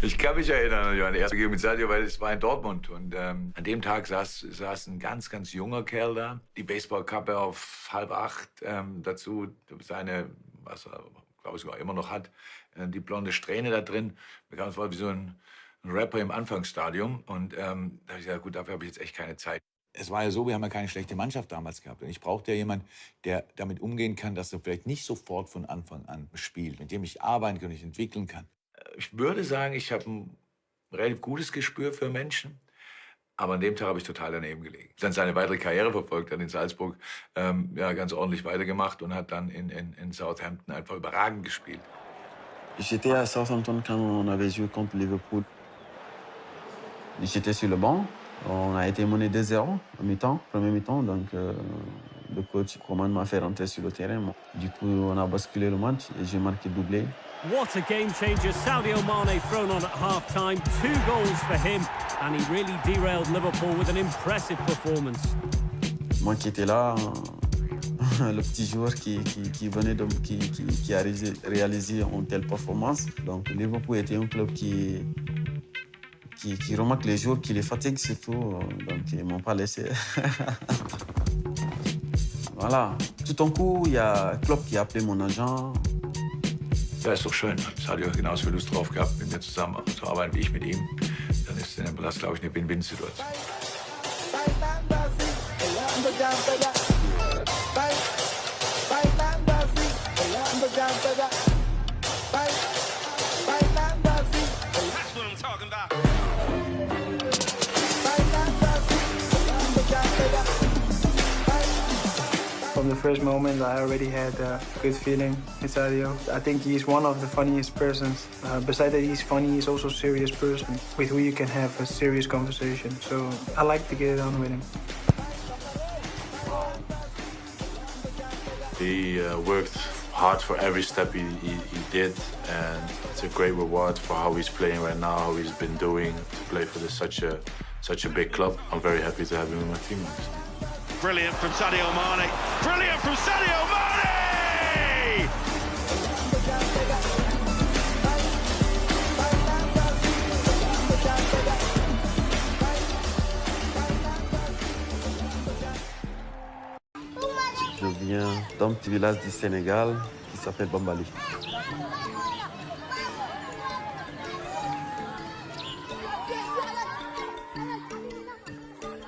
Ich kann mich erinnern an die erste Begegnung mit Sadio, weil es war in Dortmund. Und an dem Tag saß ein ganz, ganz junger Kerl da. Die Baseballkappe auf 7:30. Dazu seine, was er, glaube ich, sogar immer noch hat, die blonde Strähne da drin. Es war wie so ein Rapper im Anfangsstadium. Und da habe ich gesagt, gut, dafür habe ich jetzt echt keine Zeit. Es war ja so, wir haben ja keine schlechte Mannschaft damals gehabt. Und ich brauchte ja jemanden, der damit umgehen kann, dass er vielleicht nicht sofort von Anfang an spielt, mit dem ich arbeiten kann, ich entwickeln kann. Ich würde sagen, ich habe ein relativ gutes Gespür für Menschen. Aber an dem Tag habe ich total daneben gelegen. Dann seine weitere Karriere verfolgt, hat in Salzburg ja, ganz ordentlich weitergemacht und hat dann in Southampton einfach überragend gespielt. J'étais à Southampton quand on avait joué contre Liverpool. J'étais sur le banc. On a été mené 2-0 à mi-temps, premier mi-temps. Donc le coach Coman m'a fait rentrer sur le terrain. Du coup, on a basculé le match et j'ai marqué doublé. What a game changer. Sadio Mane thrown on at half-time. 2 goals for him. And he really derailed Liverpool with an impressive performance. Moi qui étais là, le petit joueur qui venait qui a réalisé une telle performance. Donc Liverpool était un club qui remarque les joueurs, qui les fatigue surtout. Donc ils ne m'ont pas laissé. Voilà. Tout d'un coup, il y a Klopp qui a appelé mon agent. Ja, ist doch schön. Sadio hat genauso viel Lust drauf gehabt, mit mir zusammen zu arbeiten wie ich mit ihm. Dann ist das, glaube ich, eine Win-Win-Situation. From the first moment, I already had a good feeling with Sadio. I think he's one of the funniest persons. Besides that he's funny, he's also a serious person with who you can have a serious conversation. So I like to get it on with him. He worked hard for every step he did, and it's a great reward for how he's playing right now, how he's been doing to play for such a big club. I'm very happy to have him in my team. Brilliant from Sadio Mane. Brilliant from Sadio Mane! Je viens d'un petit village du Sénégal qui s'appelle Bambali.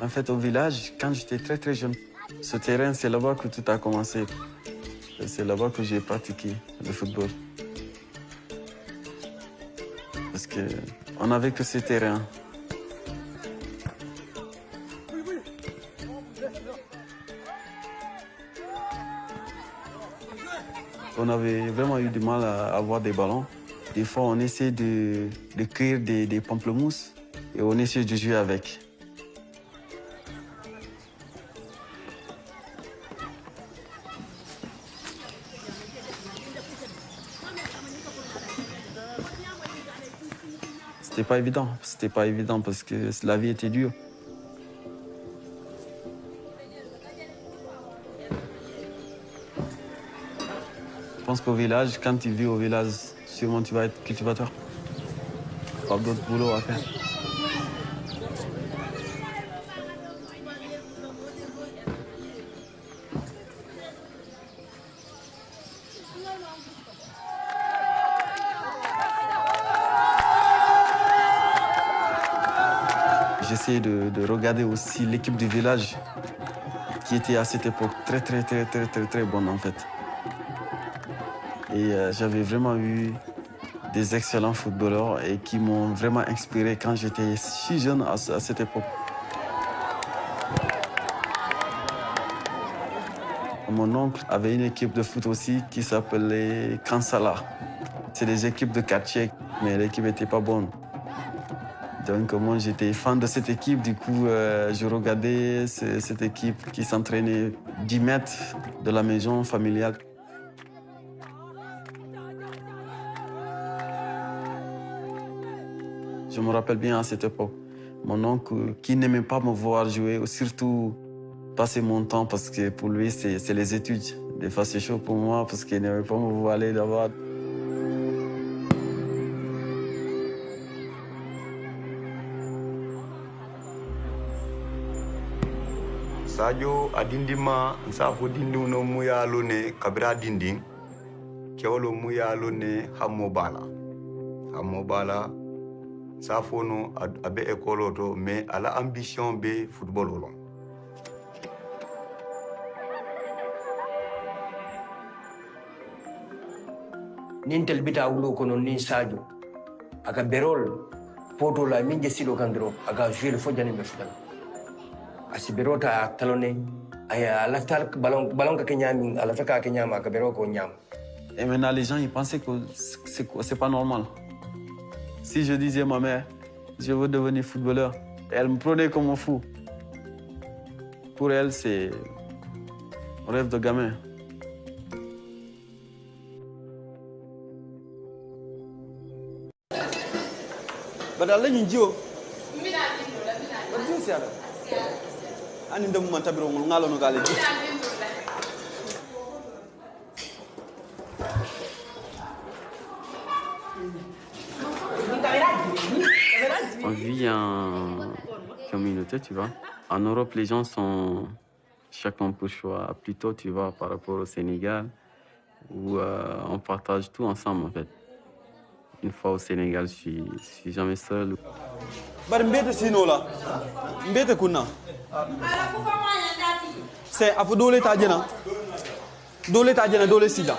En fait, au village, quand j'étais très très jeune, ce terrain, c'est là-bas que tout a commencé. C'est là-bas que j'ai pratiqué le football. Parce qu'on n'avait que ce terrain. On avait vraiment eu du mal à avoir des ballons. Des fois, on essayait de cueillir des pamplemousses et on essayait de jouer avec. C'était pas évident parce que la vie était dure. Je pense qu'au village, quand tu vis au village, sûrement tu vas être cultivateur. Pas d'autre boulot à faire. J'essayais de regarder aussi l'équipe du village qui était à cette époque très bonne en fait. Et j'avais vraiment eu des excellents footballeurs et qui m'ont vraiment inspiré quand j'étais si jeune à cette époque. Mon oncle avait une équipe de foot aussi qui s'appelait Kansala. C'est des équipes de quartier, mais l'équipe n'était pas bonne. Donc moi j'étais fan de cette équipe, du coup je regardais cette équipe qui s'entraînait 10 mètres de la maison familiale. Je me rappelle bien à cette époque, mon oncle qui n'aimait pas me voir jouer, surtout passer mon temps parce que pour lui c'est les études. Des fois c'est chaud pour moi parce qu'il n'aimait pas me voir aller là-bas. Sadio adindima nsafo dindi no muya lone kabira dindi kewolo muya lone hammo bala safo no abe ekolo to mais ala ambition be football lo nintel bita wulo kono nin Sadio aka berol poto la min je silo kandro aka jouer fo jani be futal asiberota talone aya laftal ballon ka kenyami ala feka kenyama ka bero ko nyam. Et maintenant les gens ils pensaient que c'est pas normal. Si je disais à ma mère je veux devenir footballeur, elle me prenait comme un fou. Pour elle c'est un rêve de gamin. Badalla nyinjio. Badin siara. Ani ndem man tabiro ngalo no gale. On vit en communauté, tu vois. En Europe, les gens sont chacun pour choix. Plutôt, tu vois, par rapport au Sénégal, où on partage tout ensemble, en fait. Une fois au Sénégal, je suis jamais seul. Bari mbete sinola. Mbete kuna. C'est afu dole tajena. Dole tajena dole sida.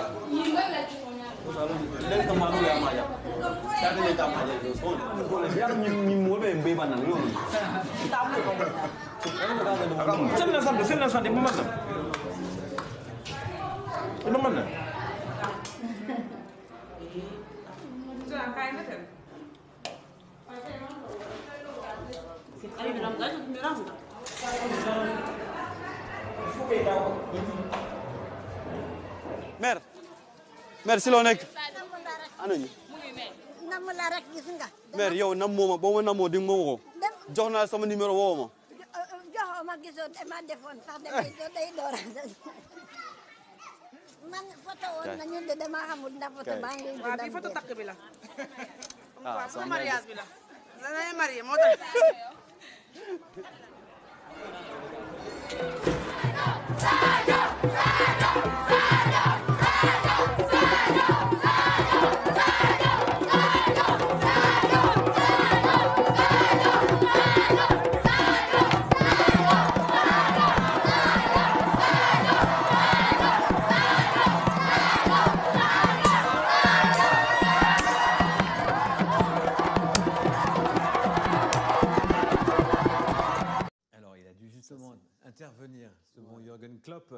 Mère si loo nekk anañu nam la rek gis nga mère yow nam mooma boo ma namoo di nga ma woo jox naa sama numéro woo ma joxo ma gisoon dama defoon sax day doora man photo woon nañu de dama xamul ndax photo baa ngi waaw bi photo takk bi la waaw sama mariage bi la dana marié moo tax intervenir, ce bon Jürgen Klopp,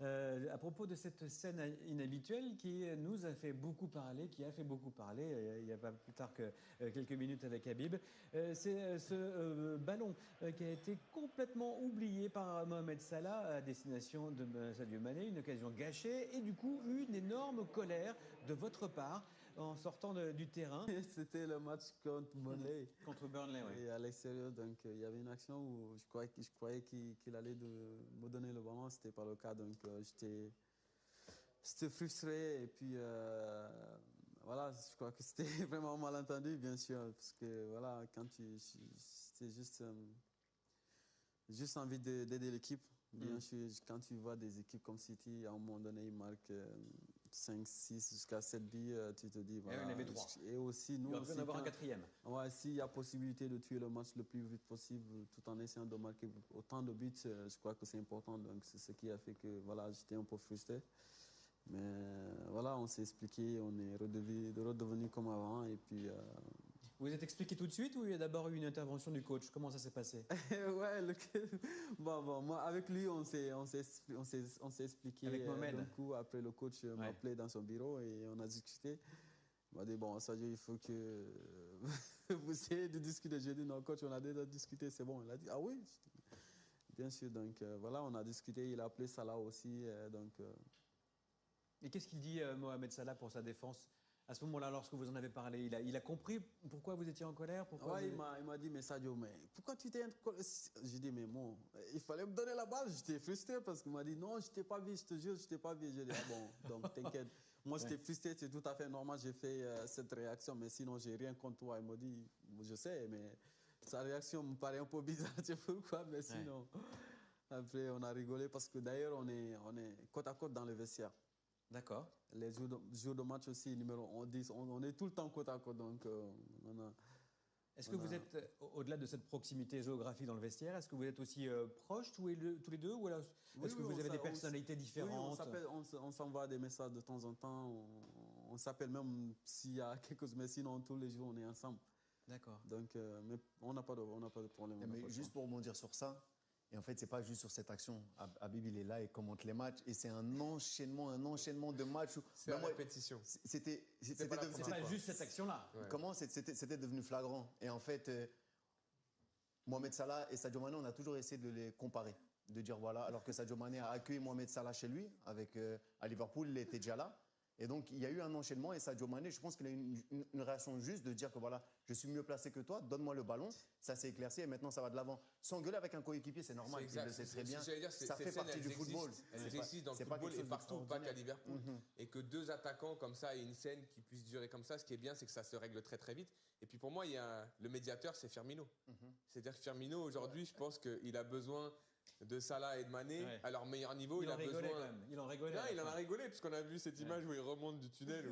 à propos de cette scène inhabituelle qui nous a fait beaucoup parler, qui a fait beaucoup parler, il n'y a pas plus tard que quelques minutes avec Habib. C'est ce ballon qui a été complètement oublié par Mohamed Salah à destination de Sadio Mané, une occasion gâchée et du coup une énorme colère de votre part en sortant du terrain. C'était le match contre Burnley. Contre Burnley, oui. Et à l'extérieur, donc il y avait une action où je croyais qu'il allait me donner le ballon, c'était pas le cas, donc j'étais frustré et puis voilà, je crois que c'était vraiment malentendu, bien sûr, parce que voilà, c'était juste envie d'aider l'équipe. Bien sûr, quand tu vois des équipes comme City, à un moment donné, ils marquent 5, 6, jusqu'à 7 buts, tu te dis... Voilà, et il y en avait 3. Et aussi, nous... Il aurait pu en avoir un quatrième. Ouais, s'il y a possibilité de tuer le match le plus vite possible, tout en essayant de marquer autant de buts, je crois que c'est important. Donc, c'est ce qui a fait que, voilà, j'étais un peu frustré. Mais voilà, on s'est expliqué, on est redevenu comme avant, et puis... Vous êtes expliqué tout de suite ou il y a d'abord eu une intervention du coach? Comment ça s'est passé? Ouais, bon, moi avec lui on s'est expliqué. Avec Mohamed. Du coup, après le coach m'a appelé dans son bureau et on a discuté. Il m'a dit bon, Sadio, il faut que vous essayez de discuter. J'ai dit non, coach, on a déjà discuté, c'est bon. Il a dit ah oui, bien sûr. Donc voilà, on a discuté. Il a appelé Salah aussi. Et qu'est-ce qu'il dit Mohamed Salah pour sa défense? À ce moment-là, lorsque vous en avez parlé, il a compris pourquoi vous étiez en colère? Ouais, il m'a dit, mais Sadio, mais pourquoi tu t'es en colère? J'ai dit, mais bon, il fallait me donner la balle. J'étais frustré parce qu'il m'a dit, non, je t'ai pas vu, je te jure, je t'ai pas vu. J'ai dit, ah bon, donc t'inquiète. Moi, j'étais frustré, c'est tout à fait normal, j'ai fait cette réaction, mais sinon, j'ai rien contre toi. Il m'a dit, je sais, mais sa réaction me paraît un peu bizarre, tu sais pourquoi, mais sinon... Après, on a rigolé parce que d'ailleurs, on est côte à côte dans le vestiaire. D'accord. Les jours de match aussi, numéro 10, on est tout le temps côte à côte. Donc, Est-ce que vous êtes, au-delà de cette proximité géographique dans le vestiaire, est-ce que vous êtes aussi proches tous les deux ou alors est-ce que vous avez des personnalités différentes? On s'envoie des messages de temps en temps. On s'appelle même s'il y a quelque chose, mais sinon, tous les jours, on est ensemble. D'accord. Donc, mais on n'a pas de problème. Mais juste pour rebondir sur ça, et en fait, c'est pas juste sur cette action. Habib, il est là et commente les matchs. Et c'est un enchaînement de matchs. C'est la répétition. C'était pas juste cette action-là. Ouais. Comment c'était devenu flagrant. Et en fait, Mohamed Salah et Sadio Mané, on a toujours essayé de les comparer. De dire voilà, alors que Sadio Mané a accueilli Mohamed Salah chez lui, à Liverpool, il était déjà là. Et donc, il y a eu un enchaînement et Sadio Mané, je pense qu'il a eu une réaction juste de dire que voilà, je suis mieux placé que toi, donne-moi le ballon. Ça s'est éclairci et maintenant, ça va de l'avant. S'engueuler avec un coéquipier, c'est normal, il le sait très bien. Ça fait partie du football. Elles existent dans le football et partout, pas qu'à Liverpool. Et que deux attaquants comme ça et une scène qui puisse durer comme ça, ce qui est bien, c'est que ça se règle très très vite. Et puis pour moi, le médiateur, c'est Firmino. C'est-à-dire que Firmino, aujourd'hui, je pense qu'il a besoin de Salah et de Mané à leur meilleur niveau. Il en rigolait quand même. Il en rigolait. Non, il en a rigolé puisqu'on a vu cette image où il remonte du tunnel,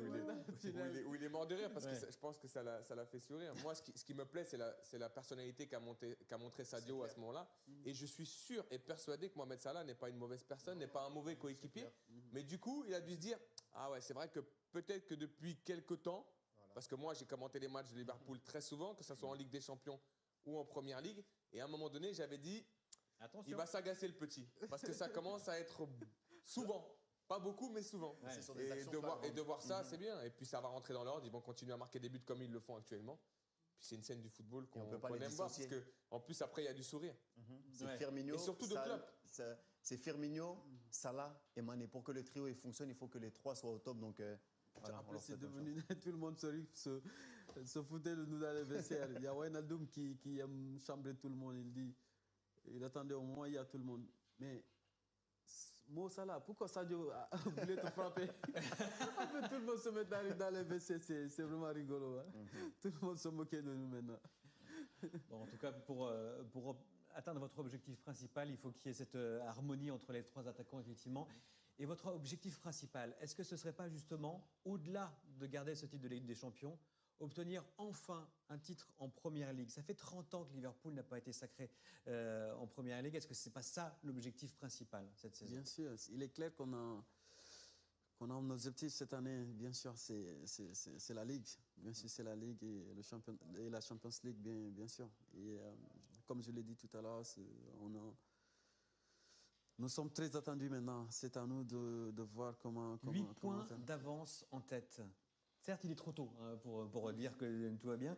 où il est mort de rire parce que je pense que ça l'a fait sourire. Moi, ce qui me plaît, c'est la personnalité qu'a montré Sadio à ce moment-là. Et je suis sûr et persuadé que Mohamed Salah n'est pas une mauvaise personne, n'est pas un mauvais coéquipier. Mais du coup, il a dû se dire ah ouais, c'est vrai que peut-être que depuis quelques temps, parce que moi j'ai commenté les matchs de Liverpool très souvent, que ce soit en Ligue des Champions ou en Première Ligue, et à un moment donné, j'avais dit attention. Il va s'agacer le petit, parce que ça commence à être souvent, pas beaucoup, mais souvent. Ouais. Et de voir ça, c'est bien. Et puis ça va rentrer dans l'ordre, ils vont continuer à marquer des buts comme ils le font actuellement. Puis c'est une scène du football qu'on aime voir, parce qu'en plus après il y a du sourire. C'est Firmino, et surtout de club. C'est Firmino, Salah et Mané. Pour que le trio fonctionne, il faut que les trois soient au top. Donc, voilà, après, c'est devenu tout le monde se foutait de nous dans les vestiaires. Il y a Wijnaldum qui aime chambrer tout le monde, il dit. Il attendait au moment où il y a tout le monde. Mais Mo Salah, pourquoi Sadio voulait te frapper? Après, tout le monde se met dans les WC, c'est vraiment rigolo. Hein? Tout le monde se moquait de nous maintenant. Bon, en tout cas, pour atteindre votre objectif principal, il faut qu'il y ait cette harmonie entre les trois attaquants, effectivement. Et votre objectif principal, est-ce que ce ne serait pas justement, au-delà de garder ce titre de Ligue des Champions, obtenir enfin un titre en Première Ligue? Ça fait 30 ans que Liverpool n'a pas été sacré en Première Ligue. Est-ce que ce n'est pas ça l'objectif principal cette saison? Bien sûr. Il est clair qu'on a un objectif cette année. Bien sûr, c'est la Ligue. Bien sûr, c'est la Ligue et la Champions League, bien sûr. Et comme je l'ai dit tout à l'heure, nous sommes très attendus maintenant. C'est à nous de voir comment... 8 points d'avance en tête. Certes, il est trop tôt pour dire que tout va bien.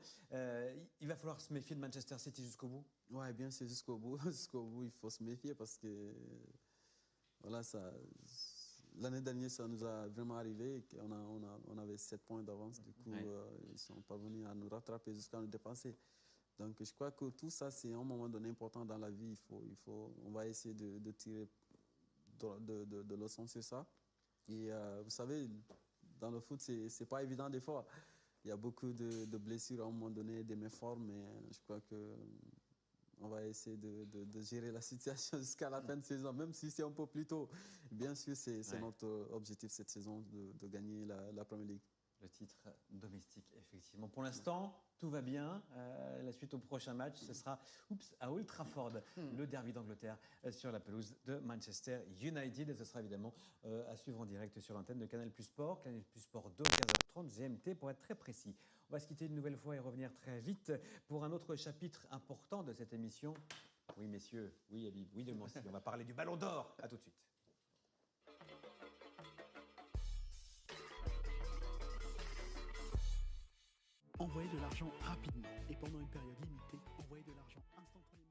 Il va falloir se méfier de Manchester City jusqu'au bout. Oui, bien sûr, jusqu'au bout. Jusqu'au bout, il faut se méfier parce que voilà, l'année dernière, ça nous a vraiment arrivé. On avait 7 points d'avance. Du coup, ils sont parvenus à nous rattraper jusqu'à nous dépasser. Donc, je crois que tout ça, c'est un moment donné important dans la vie. On va essayer de tirer de leçons sur ça. Et vous savez, dans le foot, c'est pas évident des fois. Il y a beaucoup de blessures à un moment donné, des méformes, mais je crois qu'on va essayer de gérer la situation jusqu'à la fin de saison, même si c'est un peu plus tôt. Bien sûr, c'est notre objectif cette saison de gagner la Premier League. Le titre domestique, effectivement. Pour l'instant, tout va bien. La suite au prochain match, ce sera à Old Trafford, le derby d'Angleterre sur la pelouse de Manchester United. Et ce sera évidemment à suivre en direct sur l'antenne de Canal+ Sport. Canal+ Sport 2, 15h30 GMT pour être très précis. On va se quitter une nouvelle fois et revenir très vite pour un autre chapitre important de cette émission. Oui, messieurs, oui, Habib, oui, Demancy. On va parler du Ballon d'Or. À tout de suite. Envoyez de l'argent rapidement et pendant une période limitée, envoyez de l'argent instantanément.